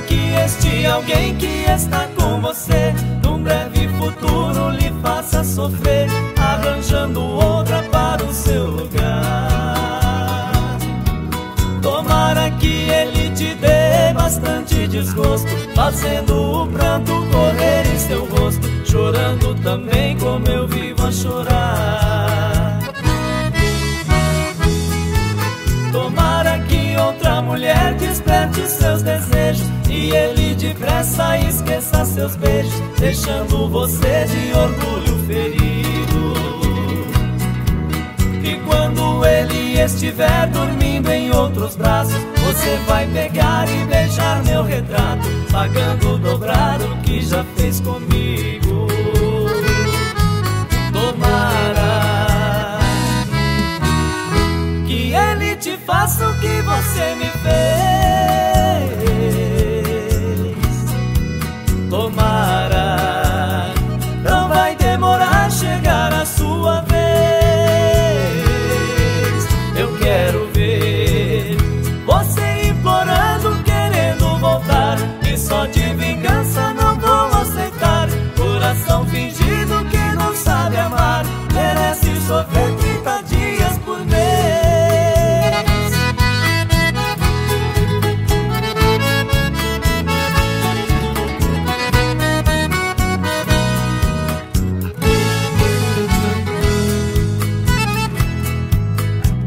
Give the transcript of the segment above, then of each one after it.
que este alguém que está com você num breve futuro lhe faça sofrer, arranjando outra para o seu lugar. Tomara que ele te dê bastante desgosto, fazendo o pranto correr em seu rosto, chorando também como eu vivo a chorar. Tomara que outra mulher desperte seus desejos e ele depressa esqueça seus beijos, deixando você de orgulho ferido. E quando ele estiver dormindo em outros braços, você vai pegar e beijar meu retrato, pagando dobrado o que já fez comigo. Tomara que ele te faça o que você me fez. Tomara, não vai demorar chegar a sua vez. Eu quero ver você implorando, querendo voltar, e só de vingança não vou aceitar. Coração fingido que não sabe amar, merece sofrer 30 dias por mês.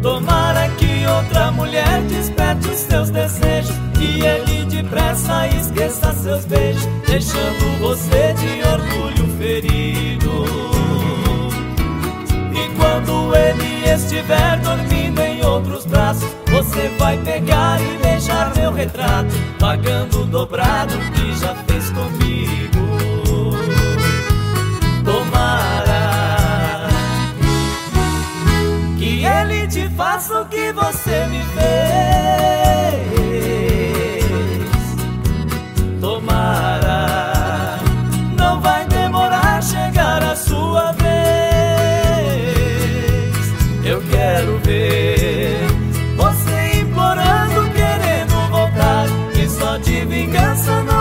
Tomara que outra mulher desperte seus desejos e ele depressa esqueça seus beijos, deixando você de orgulho ferido. E quando ele estiver dormindo em outros braços, você vai pegar e beijar meu retrato, pagando dobrado o que já fez comigo. Tomara que ele te faça o que você me fez. Tomara, não vai demorar chegar a sua vez. Eu quero ver você implorando, querendo voltar, e só de vingança não